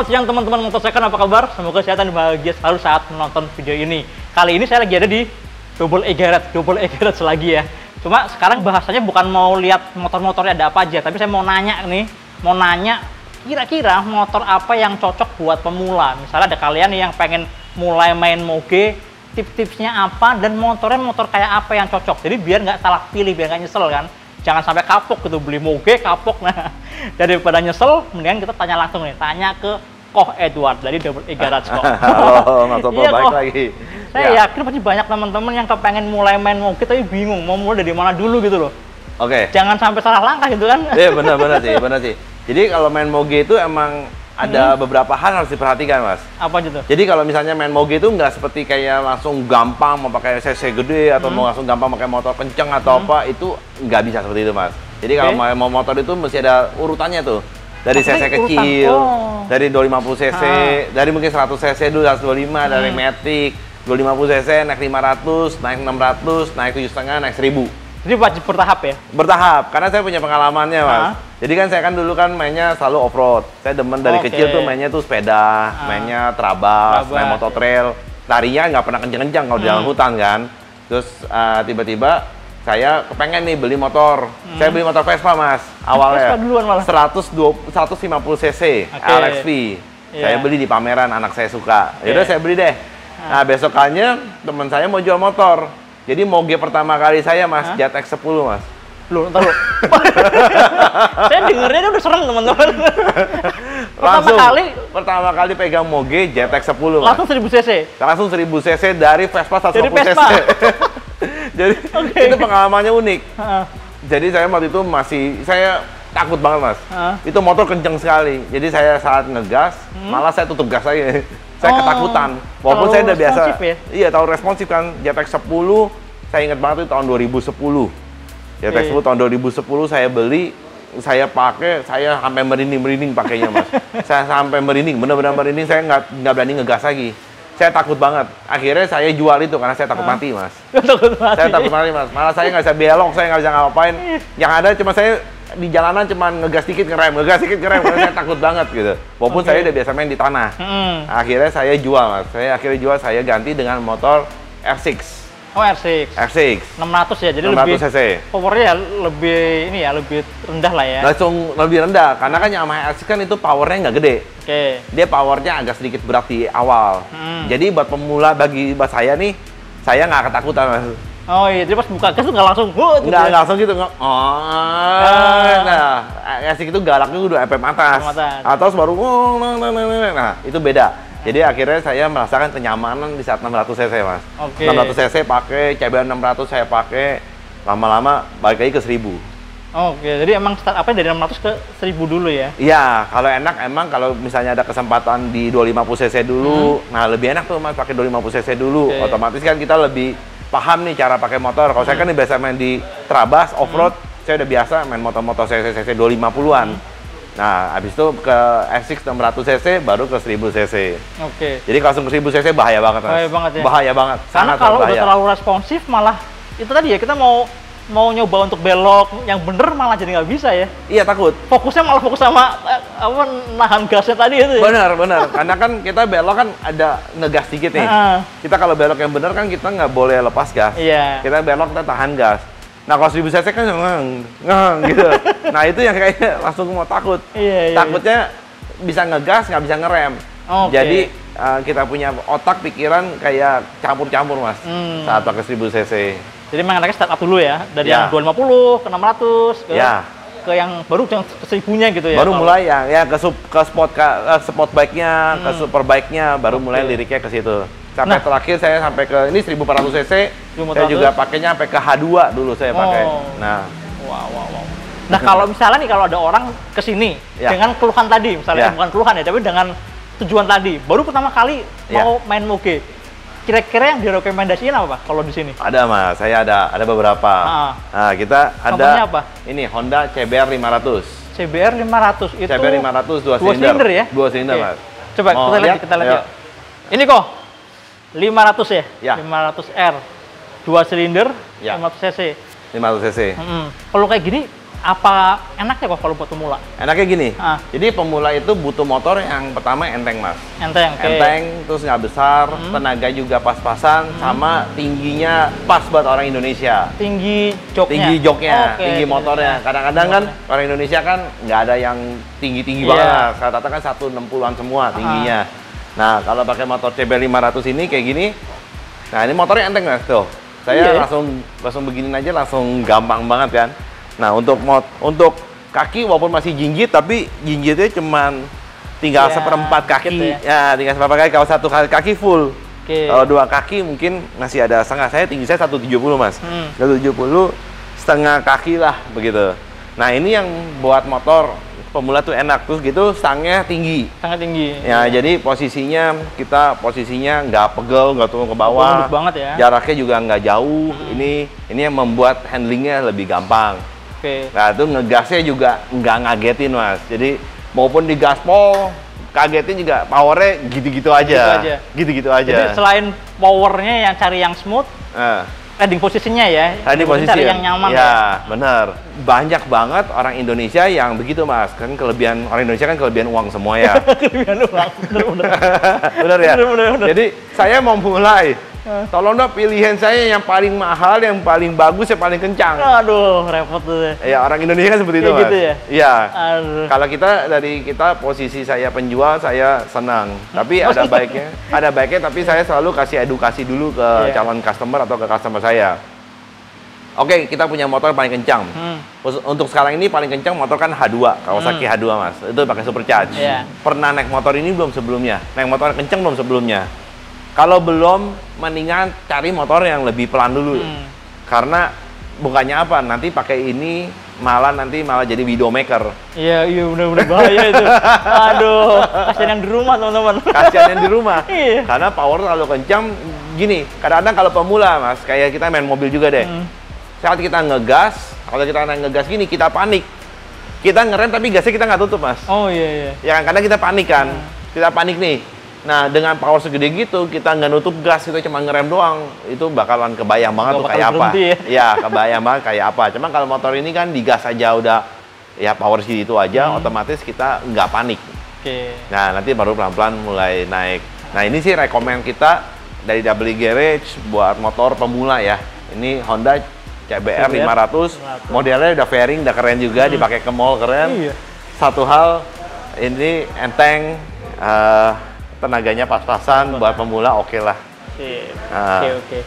Selamat siang teman-teman motorcycle, apa kabar? Semoga sehat dan bahagia selalu saat menonton video ini. Kali ini saya lagi ada di Double E Garage lagi ya. Cuma sekarang bahasanya bukan mau lihat motor-motornya ada apa aja, tapi saya mau nanya nih, kira-kira motor apa yang cocok buat pemula. Misalnya ada kalian yang pengen mulai main moge, tips-tipsnya apa, dan motornya motor kayak apa yang cocok. Jadi biar nggak salah pilih, biar nggak nyesel kan. Jangan sampai kapok gitu, beli moge kapok. Nah, daripada nyesel, mendingan kita tanya langsung nih, tanya ke Koh Edward dari Double E Garage kok. Halo, Mas Toto, baik lagi. Saya yakin pasti banyak teman-teman yang kepengen mulai main moge tapi bingung mau mulai dari mana dulu gitu loh. Oke. Jangan sampai salah langkah gitu kan. Iya, benar sih. Jadi kalau main moge itu emang ada beberapa hal harus diperhatikan, Mas. Apa gitu? Jadi kalau misalnya main moge itu nggak seperti kayak langsung gampang mau pakai cc gede atau mau langsung gampang pakai motor kenceng atau apa, itu nggak bisa seperti itu, Mas. Jadi kalau mau motor itu mesti ada urutannya tuh. Dari cc kecil, dari 250 cc, dari mungkin 100 cc dulu, 125, dari Matic, 250 cc, naik 500, naik 600, naik 7,5, naik 1000. Jadi wajib bertahap ya? Bertahap, karena saya punya pengalamannya, Mas. Jadi kan saya kan dulu kan mainnya selalu off-road. Saya demen dari kecil tuh mainnya tuh sepeda, mainnya trabas, main motor trail. Larinya nggak pernah kenceng-kenceng kalau di dalam hutan kan. Terus tiba-tiba saya kepengen nih beli motor. Saya beli motor Vespa, Mas. Awalnya Vespa duluan malah. 150 cc LXV. Saya beli di pameran, anak saya suka. Yaudah saya beli deh. Nah, besokannya teman saya mau jual motor. Jadi moge pertama kali saya, Mas, JetX 10, Mas. Loh, ntar lu. Saya dengernya udah serem, teman-teman. Pertama kali pegang moge JetX 10, Mas. Langsung 1000 cc? Langsung 1000 cc dari Vespa 150 cc. Jadi itu pengalamannya unik. Jadi saya waktu itu saya takut banget, Mas. Itu motor kenceng sekali. Jadi saya saat ngegas, malah saya tutup gas aja. Saya ketakutan. Walaupun saya udah biasa. Ya? Iya, terlalu responsif kan. JetX 10, saya ingat banget itu tahun 2010. JetX 10 tahun 2010 saya beli, saya pakai, saya sampai merinding pakainya, Mas. Saya sampai merinding, benar-benar merinding. Saya nggak berani ngegas lagi. Saya takut banget. Akhirnya saya jual itu karena saya takut mati, Mas. Saya takut mati, Mas. Malah saya nggak bisa belok, saya nggak bisa ngapain. Yang ada cuma saya di jalanan cuma ngegas dikit ngerem karena saya takut banget gitu. Walaupun saya udah biasa main di tanah. Akhirnya saya jual, Mas. Saya ganti dengan motor R6. Oh, R6. R6. 600 ya. Jadi 600 lebih cc. Powernya lebih rendah lah ya. Langsung lebih rendah karena kan Yamaha R6 kan itu powernya nggak gede. Dia powernya agak sedikit berat di awal. Jadi buat pemula buat saya nih, saya nggak ketakutan, Mas. Oh iya, jadi pas buka gas tuh nggak langsung nggak langsung gitu, nah, R6 itu galaknya udah FM atas baru nah itu beda. Jadi akhirnya saya merasakan kenyamanan di saat 600 cc, Mas. 600 cc pakai, CBR 600 saya pakai, lama-lama balik lagi ke 1000. Jadi emang start up dari 600 ke 1000 dulu ya? Iya, kalau enak emang kalau misalnya ada kesempatan di 250 cc dulu, nah lebih enak tuh, Mas, pakai 250 cc dulu. Otomatis kan kita lebih paham nih cara pakai motor. Kalau saya kan biasa main di trabas, off-road, saya udah biasa main motor-motor cc 250-an. Nah, habis itu ke R6 600 cc baru ke 1000 cc. Jadi kalau langsung ke 1000 cc bahaya banget, Mas. Bahaya banget ya? Bahaya banget. Karena kalau udah terlalu responsif malah itu tadi ya, kita mau nyoba untuk belok yang bener malah jadi nggak bisa ya. Iya, takut. Fokusnya malah fokus sama nahan gasnya tadi itu ya. Benar. Karena kan kita belok kan ada ngegas dikit nih. Kita kalau belok yang bener kan kita nggak boleh lepas gas. Kita belok, kita tahan gas. Nah, kalau 1000 cc kan ngang gitu. Nah, itu yang kayaknya langsung mau takut. Takutnya bisa ngegas, nggak bisa ngerem. Jadi kita punya otak, pikiran kayak campur-campur, Mas, saat pakai 1000 cc. Jadi memang enaknya start up dulu ya, dari yang 250 ke 600 ke yang baru yang ke 1000-nya gitu ya. Baru mulai ke sport bike-nya, ke super bike-nya, baru mulai liriknya ke situ. Sampai terakhir saya sampai ke ini 1400 cc. Saya juga pakainya sampai ke H2 dulu saya pakai. Nah, Nah, kalau misalnya nih kalau ada orang ke sini dengan keluhan tadi, misalnya bukan keluhan ya, tapi dengan tujuan tadi, baru pertama kali mau main moge. Kira-kira yang direkomendasiin apa, Pak, kalau di sini? Ada, Mas. Saya ada beberapa. Nah, kita ada apa? Ini Honda CBR 500. CBR 500 itu CBR 500 dua silinder ya? Dua silinder, Mas. Coba kita lihat. Ini kok 500 ya? 500R. 2 silinder, 500 cc. 500 cc. Kalau kayak gini Apa enaknya kok kalau buat pemula? Enaknya gini, jadi pemula itu butuh motor yang pertama enteng mas. Enteng, enteng, terus nggak besar, tenaga juga pas-pasan, sama tingginya pas buat orang Indonesia. Tinggi joknya? Tinggi joknya, tinggi motornya. Kadang-kadang kan orang Indonesia kan nggak ada yang tinggi-tinggi banget. Rata-rata kan 160-an semua tingginya. Nah, kalau pakai motor CB500 ini kayak gini, nah ini motornya enteng mas tuh. Saya langsung beginin aja, langsung gampang banget kan. Nah, untuk kaki walaupun masih jinjit, tapi jinjitnya cuman tinggal seperempat kaki. Ya, tinggal seperempat kaki. Kalau satu kaki full. Kalau dua kaki mungkin masih ada setengah. Tinggi saya 170 mas. 170 setengah kaki lah begitu. Nah, ini yang buat motor pemula tuh enak. Terus gitu stangnya tinggi. Stangnya tinggi. Ya, jadi posisinya nggak pegel, nggak turun ke bawah. Banget ya. Jaraknya juga nggak jauh. Ini yang membuat handlingnya lebih gampang. Nah, itu ngegasnya juga nggak ngagetin mas. Jadi maupun di gaspol, kagetin juga powernya gitu-gitu aja. Gitu-gitu aja. Jadi selain powernya yang cari yang smooth, riding posisinya ya. Riding posisi cari yang nyaman. Ya, benar. Banyak banget orang Indonesia yang begitu mas. Kan kelebihan orang Indonesia kan kelebihan uang semua ya. Kelebihan uang, benar. Benar ya. Bener. Jadi saya mau mulai. Tolong dong pilihan saya yang paling mahal, yang paling bagus, yang paling kencang. Aduh, repot tuh. Ya, orang Indonesia kan seperti itu, mas. Gitu ya? Iya. Kalau kita posisi saya penjual, saya senang. Tapi ada baiknya, tapi saya selalu kasih edukasi dulu ke calon customer atau ke customer saya. Oke, kita punya motor paling kencang. Untuk sekarang ini paling kencang motor kan H2, Kawasaki H2, mas. Itu pakai supercharge. Pernah naik motor ini belum sebelumnya? Naik motor kencang belum sebelumnya? Kalau belum, mendingan cari motor yang lebih pelan dulu. Karena bukannya apa, nanti pakai ini malah jadi videomaker. Iya benar-benar bahaya itu. Aduh, kasihan yang di rumah teman-teman. Kasihan yang di rumah. Karena power terlalu kencang. Gini, kadang-kadang kalau pemula mas, kayak kita main mobil juga deh. Saat kita ngegas, kalau kita ngegas gini, kita panik. Kita ngerem tapi gasnya kita nggak tutup mas. Oh iya. Ya kan, kadang kita panik kan. Kita panik nih. Nah, dengan power segede gitu, kita nggak nutup gas, kita cuma ngerem doang, itu bakalan kebayang banget tuh kayak apa. Ya, kebayang banget kayak apa. Cuma kalau motor ini kan digas aja udah, ya power segitu aja, otomatis kita nggak panik. Nah, nanti baru pelan-pelan mulai naik. Nah, ini sih rekomend kita dari W Garage buat motor pemula ya. Ini Honda CBR 500, modelnya udah fairing, udah keren juga, dipakai ke mall keren. Satu hal, ini enteng, tenaganya pas-pasan, buat pemula oke lah. Oke.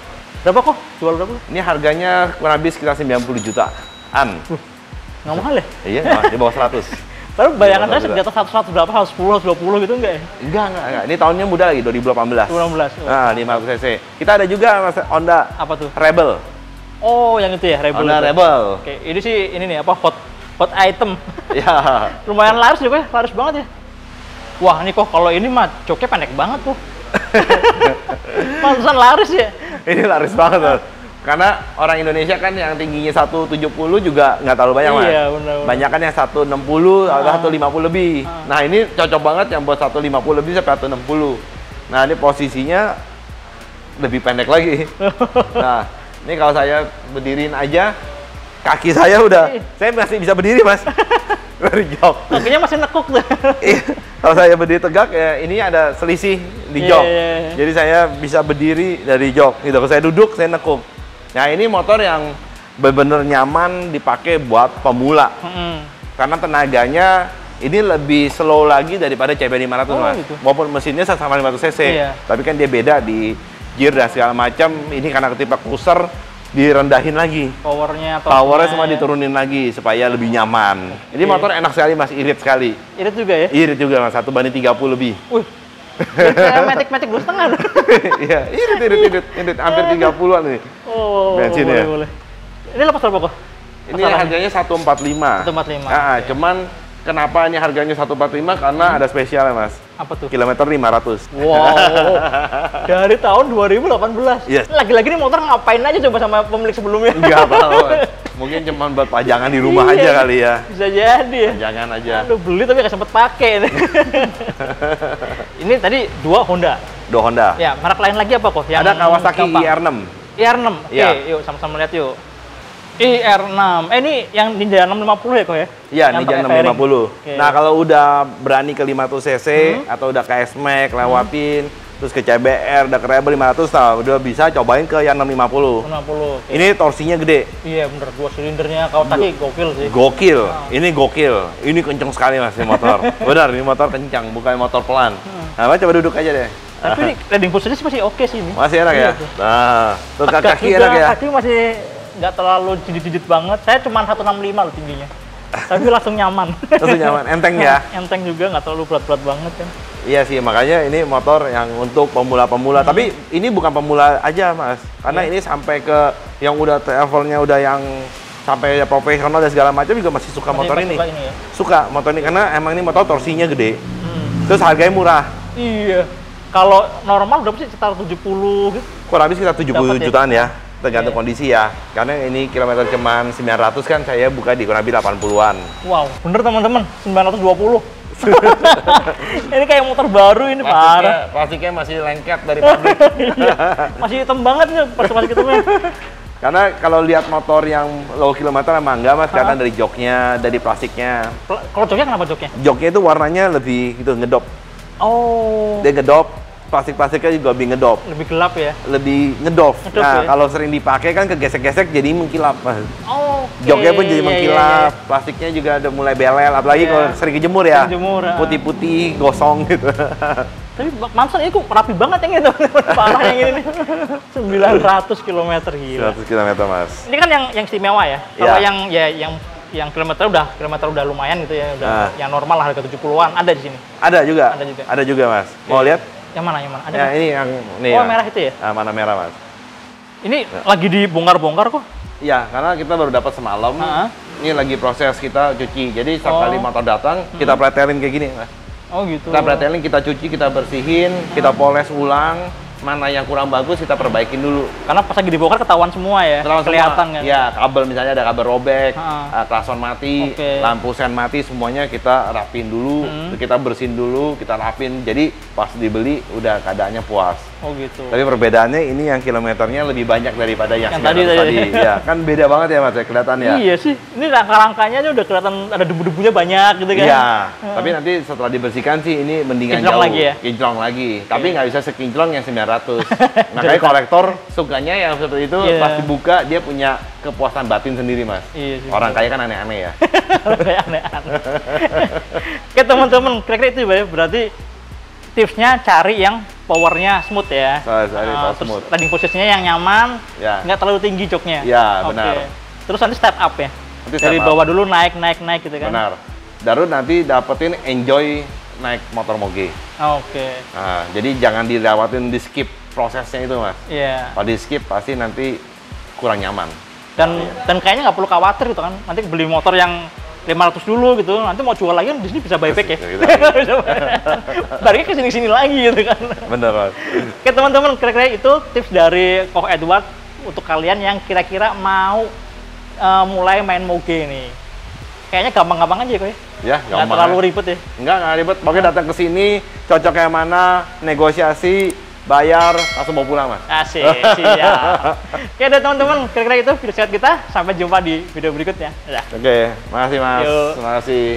Berapa kok? Jual berapa? Ini harganya kurang lebih sekitar 90 jutaan. Nggak mahal ya? Iya, di bawah 100. Baru bayangan saya di atas 100 berapa? 110, 120 gitu enggak ya? Enggak. Ini tahunnya muda lagi, 2018. 2018. Nah, 500 cc. Kita ada juga Mas Honda. Apa tuh? Rebel. Oh, yang itu ya, Rebel. Honda Rebel. Oke, ini sih hot item. Ya. Lumayan laris juga, laris banget ya. Wah, ini kok kalau ini mah joknya pendek banget tuh. Pantesan laris ya. Ini laris banget tuh. Karena orang Indonesia kan yang tingginya 170 juga nggak terlalu banyak, Mas. Iya, benar. Banyak kan yang 160 atau 150 lebih. Nah, ini cocok banget yang buat 150 lebih sampai 160. Nah, ini posisinya lebih pendek lagi. Nah, ini kalau saya berdiriin aja, kaki saya saya masih bisa berdiri, Mas. Dari jok. Kakinya masih nekuk tuh. Kalau saya berdiri tegak ya ini ada selisih di jok. Jadi saya bisa berdiri dari jok. Gitu. Kalau saya duduk saya nekuk. Nah, ini motor yang benar-benar nyaman dipakai buat pemula. Karena tenaganya ini lebih slow lagi daripada CB500, Mas. Gitu. Walaupun mesinnya sama 500 cc. Tapi kan dia beda di gear dan segala macam. Ini karena ketipak cruiser direndahin lagi. Powernya semua diturunin lagi supaya lebih nyaman. Ini motor enak sekali, Mas, irit sekali. Irit juga ya? Irit juga, Mas, 1:30 lebih. Wih, kayak Matic 2,5. Iya, irit, hampir 30-an nih. Oh, bensinnya. Boleh. Ini lepas berapa kok? Ini harganya 145. 145. Cuman kenapa ini harganya 145? Karena ada spesialnya, Mas. Apa tuh? Kilometer 500. Wow. Dari tahun 2018. Yes. Lagi-lagi nih motor ngapain aja coba sama pemilik sebelumnya? Enggak tahu. Mungkin cuma buat pajangan di rumah aja kali ya. Bisa jadi ya. Pajangan aja. Aduh, beli tapi nggak sempet pakai. Ini tadi 2 Honda. 2 Honda. Ya, merek lain lagi apa kok? Ada Kawasaki IR6. IR6. Oke, yuk sama-sama lihat yuk. IR6. Ini yang Ninja 650 ya kok ya? Iya, Ninja 650. Okay. Nah, kalau udah berani ke 500 cc atau udah ke S-Max lewatin, terus ke CBR, udah ke Rebel 500, nah udah bisa cobain ke yang 650. 650. Okay. Ini torsinya gede. Iya, bener. 2 silindernya kalau tadi gokil sih. Gokil. Ini gokil. Ini kenceng sekali Mas, ini motor. Benar, ini motor kencang, bukan motor pelan. Nah, coba duduk aja deh. Tapi ini riding posisinya masih oke sih ini. Masih enak ya? Nah, tuh kaki enak ya? Kaki masih nggak terlalu jidit-jidit banget. Saya cuma 165 loh tingginya. Tapi langsung nyaman. Langsung nyaman, enteng ya? Enteng juga, nggak terlalu berat-berat banget kan. Iya sih, makanya ini motor yang untuk pemula-pemula. Tapi ini bukan pemula aja Mas. Karena ini sampai ke yang udah levelnya udah yang sampai profesional dan segala macam juga masih suka motor ini. Suka ini ya? Suka motor ini, karena emang ini motor torsinya gede. Terus harganya murah. Iya. Kalau normal berapa sih? Sekitar 70 gitu? Kurang lebih sekitar 70 jutaan ya. Tergantung kondisi ya. Karena ini kilometer cuman 900 kan, saya buka di kurang lebih 80-an. Wow, bener teman-teman, 920. Ini kayak motor baru ini, parah. Plastiknya masih lengket dari pabrik. Iya, masih hitam banget nih plastik hitamnya. Karena kalau lihat motor yang low kilometer emang enggak Mas, karena dari joknya, dari plastiknya. Kalau joknya kenapa joknya? Joknya itu warnanya lebih gitu, ngedop. Oh. Dia ngedop. Plastik-plastiknya juga lebih ngedop. Lebih gelap ya? Lebih ngedop. Nah, ya? Kalau sering dipakai kan kegesek-gesek jadi mengkilap. Oh, joknya pun jadi mengkilap. Plastiknya juga udah mulai belel. Apalagi kalau sering dijemur ya. Putih-putih, gosong gitu. Tapi Manson ini kok rapi banget yang itu. Parah yang ini nih. 900 km gila. 900 km Mas. Ini kan yang istimewa ya. Kalau yang kilometer udah lumayan gitu ya, udah yang normal lah harga 70-an ada di sini. Ada juga Mas. Mau lihat? Yang mana? Ada ya, ini yang nih. Oh, merah itu ya? Mana merah Mas. Ini lagi dibongkar-bongkar kok. Iya, karena kita baru dapat semalam. Ini lagi proses kita cuci. Jadi setiap kali motor datang, kita pretelin kayak gini Mas. Oh gitu. Kita pretelin, kita cuci, kita bersihin, kita poles ulang. Mana yang kurang bagus kita perbaikin dulu. Karena pas lagi dibongkar ketahuan semua ya, kelihatan kan? Ya, kabel misalnya ada kabel robek, klakson mati, lampu sen mati, semuanya kita rapin dulu, kita bersihin dulu, kita rapin. Jadi pas dibeli udah keadaannya puas. Oh gitu. Tapi perbedaannya ini yang kilometernya lebih banyak daripada yang tadi. Ya, kan beda banget ya Mas, kelihatan ya. Iya sih. Ini rangka-rangkanya aja udah kelihatan ada debu-debunya banyak gitu kan. Iya. Tapi nanti setelah dibersihkan sih ini mendingan kinclong jauh. Lagi ya? Kinclong lagi. Tapi nggak bisa sekinclong yang 900. Makanya kolektor sukanya yang seperti itu pas dibuka dia punya kepuasan batin sendiri Mas. Iya sih. Orang kaya kan aneh-aneh ya. Kayak aneh-aneh. Oke teman-teman, kira-kira itu ya. Berarti tipsnya cari yang powernya smooth ya. Terus riding posisinya yang nyaman, nggak terlalu tinggi joknya. Ya, benar. Terus nanti step up ya. Dari bawah dulu naik gitu kan. Benar. Baru nanti dapetin enjoy naik motor moge. Oke. Nah, jadi jangan dilewatin, di skip prosesnya itu Mas. Iya. Kalau di skip pasti nanti kurang nyaman. Dan kayaknya nggak perlu khawatir gitu kan. Nanti beli motor yang 500 dulu gitu, nanti mau jual lagi di sini bisa buyback ya. Barangnya kesini-sini lagi gitu kan. Bener Mas. Oke teman-teman, kira-kira itu tips dari Koh Edward untuk kalian yang kira-kira mau mulai main moge nih. Kayaknya gampang-gampang aja kok ya. Ya, gampang. Nggak terlalu ribet ya. Nggak ribet. Pokoknya datang ke sini, cocok kayak mana, negosiasi, bayar, langsung mau pulang Mas. Asik, siap. Oke deh teman-teman, kira-kira itu video sehat kita. Sampai jumpa di video berikutnya. Oke, makasih Mas. Terima kasih.